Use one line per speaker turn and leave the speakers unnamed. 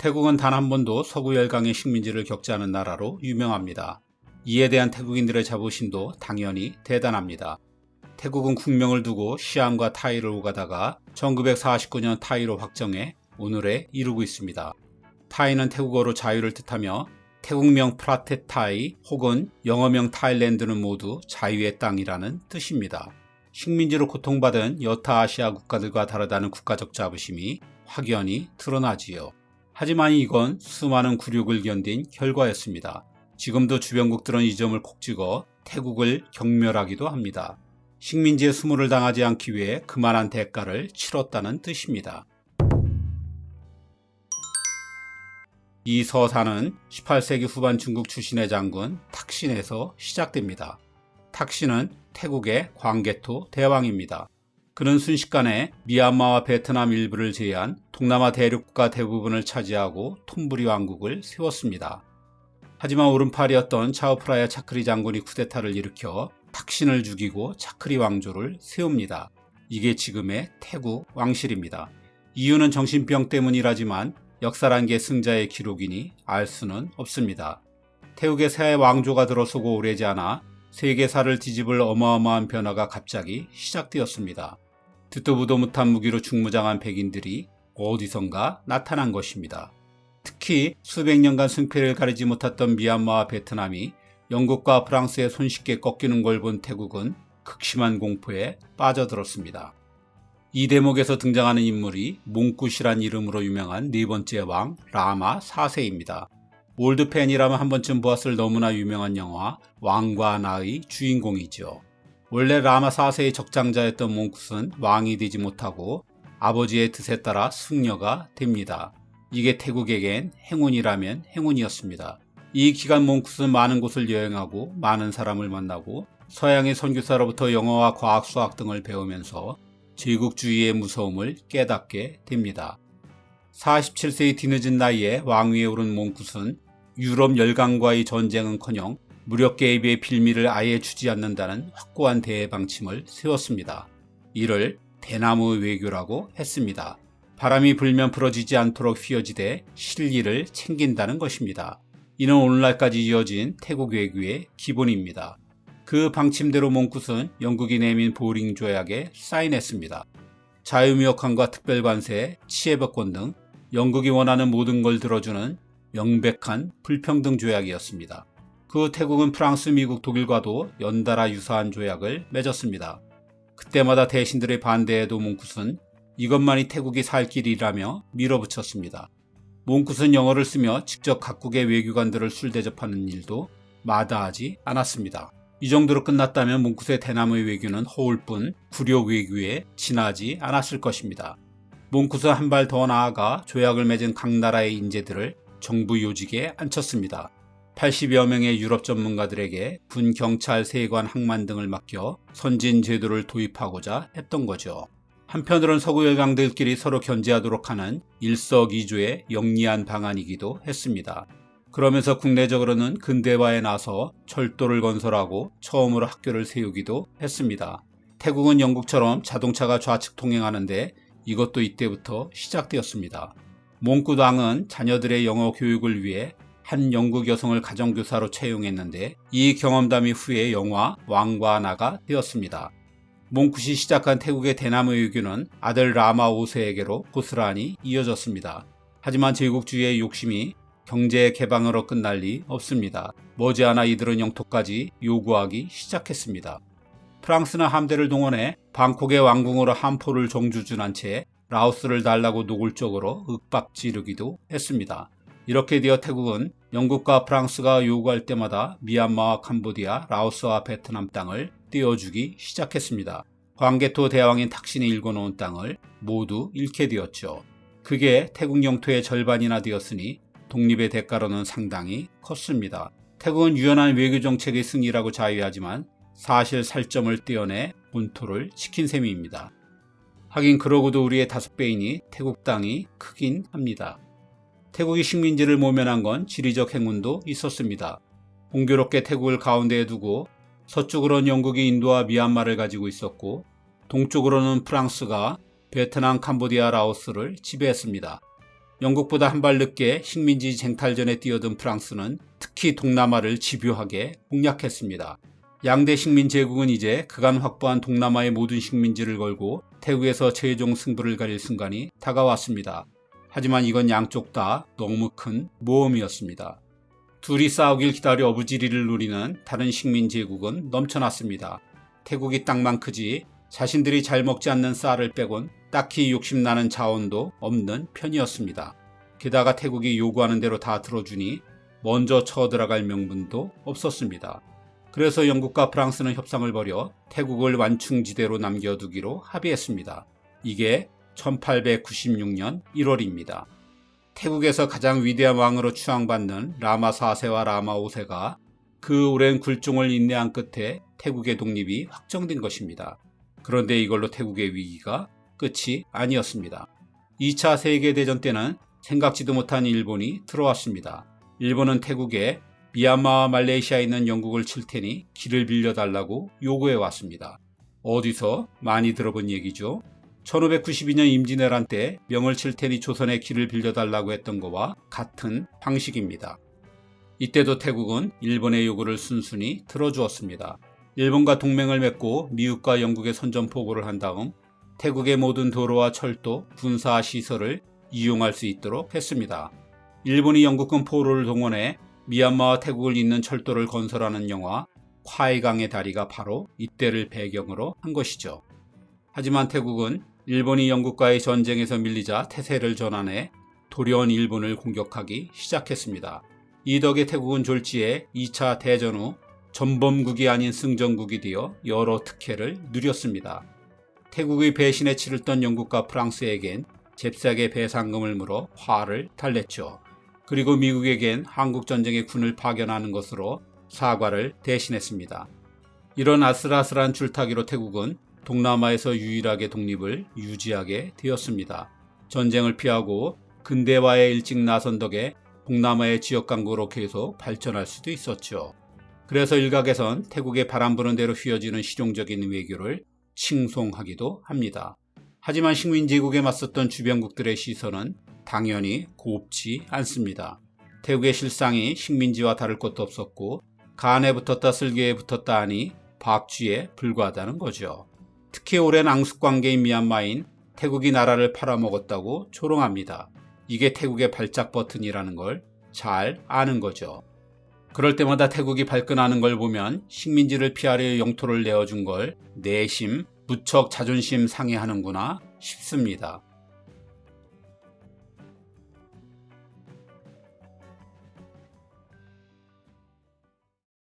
태국은 단 한 번도 서구 열강의 식민지를 겪지 않은 나라로 유명합니다. 이에 대한 태국인들의 자부심도 당연히 대단합니다. 태국은 국명을 두고 시암과 타이를 오가다가 1949년 타이로 확정해 오늘에 이르고 있습니다. 타이는 태국어로 자유를 뜻하며 태국명 프라테타이 혹은 영어명 타일랜드는 모두 자유의 땅이라는 뜻입니다. 식민지로 고통받은 여타 아시아 국가들과 다르다는 국가적 자부심이 확연히 드러나지요. 하지만 이건 수많은 굴욕을 견딘 결과였습니다. 지금도 주변국들은 이 점을 콕 찍어 태국을 경멸하기도 합니다. 식민지의 수모를 당하지 않기 위해 그만한 대가를 치렀다는 뜻입니다. 이 서사는 18세기 후반 중국 출신의 장군 탁신에서 시작됩니다. 탁신은 태국의 광개토 대왕입니다. 그는 순식간에 미얀마와 베트남 일부를 제외한 동남아 대륙국가 대부분을 차지하고 톰부리 왕국을 세웠습니다. 하지만 오른팔이었던 차오프라야 차크리 장군이 쿠데타를 일으켜 탁신을 죽이고 차크리 왕조를 세웁니다. 이게 지금의 태국 왕실입니다. 이유는 정신병 때문이라지만 역사란 게 승자의 기록이니 알 수는 없습니다. 태국의 새 왕조가 들어서고 오래지 않아 세계사를 뒤집을 어마어마한 변화가 갑자기 시작되었습니다. 듣도 보도 못한 무기로 중무장한 백인들이 어디선가 나타난 것입니다. 특히 수백 년간 승패를 가리지 못했던 미얀마와 베트남이 영국과 프랑스에 손쉽게 꺾이는 걸 본 태국은 극심한 공포에 빠져들었습니다. 이 대목에서 등장하는 인물이 몽굿이란 이름으로 유명한 네 번째 왕 라마 4세입니다. 올드팬이라면 한 번쯤 보았을 너무나 유명한 영화 왕과 나의 주인공이죠. 원래 라마 4세의 적장자였던 몽굿은 왕이 되지 못하고 아버지의 뜻에 따라 승려가 됩니다. 이게 태국에겐 행운이라면 행운이었습니다. 이 기간 몽굿은 많은 곳을 여행하고 많은 사람을 만나고 서양의 선교사로부터 영어와 과학, 수학 등을 배우면서 제국주의의 무서움을 깨닫게 됩니다. 47세의 뒤늦은 나이에 왕위에 오른 몽굿은 유럽 열강과의 전쟁은커녕 무력 개입의 빌미를 아예 주지 않는다는 확고한 대외 방침을 세웠습니다. 이를 대나무 외교라고 했습니다. 바람이 불면 부러지지 않도록 휘어지되 실리를 챙긴다는 것입니다. 이는 오늘날까지 이어진 태국 외교의 기본입니다. 그 방침대로 몽굿은 영국이 내민 보링 조약에 사인했습니다. 자유무역항과 특별관세, 치해법권 등 영국이 원하는 모든 걸 들어주는 명백한 불평등 조약이었습니다. 그 태국은 프랑스, 미국, 독일과도 연달아 유사한 조약을 맺었습니다. 그때마다 대신들의 반대에도 몽굿은 이것만이 태국이 살 길이라며 밀어붙였습니다. 몽굿은 영어를 쓰며 직접 각국의 외교관들을 술 대접하는 일도 마다하지 않았습니다. 이 정도로 끝났다면 몽굿의 대나무의 외교는 허울 뿐 불효 외교에 지나지 않았을 것입니다. 몽굿은 한 발 더 나아가 조약을 맺은 각 나라의 인재들을 정부 요직에 앉혔습니다. 80여 명의 유럽 전문가들에게 군, 경찰, 세관, 항만 등을 맡겨 선진 제도를 도입하고자 했던 거죠. 한편으론 서구 열강들끼리 서로 견제하도록 하는 일석이조의 영리한 방안이기도 했습니다. 그러면서 국내적으로는 근대화에 나서 철도를 건설하고 처음으로 학교를 세우기도 했습니다. 태국은 영국처럼 자동차가 좌측 통행하는데 이것도 이때부터 시작되었습니다. 몽굿 왕은 자녀들의 영어 교육을 위해 한 영국 여성을 가정교사로 채용했는데 이 경험담이 후에 영화 왕과 나가 되었습니다. 몽굿이 시작한 태국의 대나무 외교는 아들 라마 5세에게로 고스란히 이어졌습니다. 하지만 제국주의의 욕심이 경제 개방으로 끝날 리 없습니다. 머지않아 이들은 영토까지 요구하기 시작했습니다. 프랑스는 함대를 동원해 방콕의 왕궁으로 함포를 정주준한 채 라오스를 달라고 노골적으로 윽박지르기도 했습니다. 이렇게 되어 태국은 영국과 프랑스가 요구할 때마다 미얀마와 캄보디아, 라오스와 베트남 땅을 떼어주기 시작했습니다. 광개토 대왕인 탁신이 일궈놓은 땅을 모두 잃게 되었죠. 그게 태국 영토의 절반이나 되었으니 독립의 대가로는 상당히 컸습니다. 태국은 유연한 외교정책의 승리라고 자유하지만 사실 살점을 떼어내 본토를 지킨 셈입니다. 하긴 그러고도 우리의 5배이니 태국 땅이 크긴 합니다. 태국이 식민지를 모면한 건 지리적 행운도 있었습니다. 공교롭게 태국을 가운데에 두고 서쪽으로는 영국이 인도와 미얀마를 가지고 있었고 동쪽으로는 프랑스가 베트남, 캄보디아, 라오스를 지배했습니다. 영국보다 한 발 늦게 식민지 쟁탈전에 뛰어든 프랑스는 특히 동남아를 집요하게 공략했습니다. 양대 식민 제국은 이제 그간 확보한 동남아의 모든 식민지를 걸고 태국에서 최종 승부를 가릴 순간이 다가왔습니다. 하지만 이건 양쪽 다 너무 큰 모험이었습니다. 둘이 싸우길 기다려 어부지리를 누리는 다른 식민 제국은 넘쳐났습니다. 태국이 땅만 크지 자신들이 잘 먹지 않는 쌀을 빼곤 딱히 욕심나는 자원도 없는 편이었습니다. 게다가 태국이 요구하는 대로 다 들어주니 먼저 쳐들어갈 명분도 없었습니다. 그래서 영국과 프랑스는 협상을 벌여 태국을 완충지대로 남겨두기로 합의했습니다. 이게 1896년 1월입니다. 태국에서 가장 위대한 왕으로 추앙받는 라마 4세와 라마 5세가 그 오랜 굴종을 인내한 끝에 태국의 독립이 확정된 것입니다. 그런데 이걸로 태국의 위기가 끝이 아니었습니다. 2차 세계대전 때는 생각지도 못한 일본이 들어왔습니다. 일본은 태국에 미얀마와 말레이시아에 있는 영국을 칠 테니 길을 빌려달라고 요구해 왔습니다. 어디서 많이 들어본 얘기죠? 1592년 임진왜란 때 명을 칠 테니 조선에 길을 빌려달라고 했던 거와 같은 방식입니다. 이때도 태국은 일본의 요구를 순순히 들어주었습니다. 일본과 동맹을 맺고 미국과 영국에 선전포고를 한 다음 태국의 모든 도로와 철도, 군사 시설을 이용할 수 있도록 했습니다. 일본이 영국군 포로를 동원해 미얀마와 태국을 잇는 철도를 건설하는 영화 콰이강의 다리가 바로 이때를 배경으로 한 것이죠. 하지만 태국은 일본이 영국과의 전쟁에서 밀리자 태세를 전환해 돌연 일본을 공격하기 시작했습니다. 이 덕에 태국은 졸지에 2차 대전 후 전범국이 아닌 승전국이 되어 여러 특혜를 누렸습니다. 태국의 배신에 치를던 영국과 프랑스에겐 잽싸게 배상금을 물어 화를 달랬죠. 그리고 미국에겐 한국전쟁에 군을 파견하는 것으로 사과를 대신했습니다. 이런 아슬아슬한 줄타기로 태국은 동남아에서 유일하게 독립을 유지하게 되었습니다. 전쟁을 피하고 근대화에 일찍 나선 덕에 동남아의 지역강국으로 계속 발전할 수도 있었죠. 그래서 일각에선 태국의 바람 부는 대로 휘어지는 실용적인 외교를 칭송하기도 합니다. 하지만 식민지국에 맞섰던 주변국들의 시선은 당연히 곱지 않습니다. 태국의 실상이 식민지와 다를 것도 없었고 간에 붙었다 쓸개에 붙었다 하니 박쥐에 불과하다는 거죠. 특히 오랜 앙숙관계인 미얀마인 태국이 나라를 팔아먹었다고 조롱합니다. 이게 태국의 발작 버튼이라는 걸 잘 아는 거죠. 그럴 때마다 태국이 발끈하는 걸 보면 식민지를 피하려 영토를 내어준 걸 내심 무척 자존심 상해하는구나 싶습니다.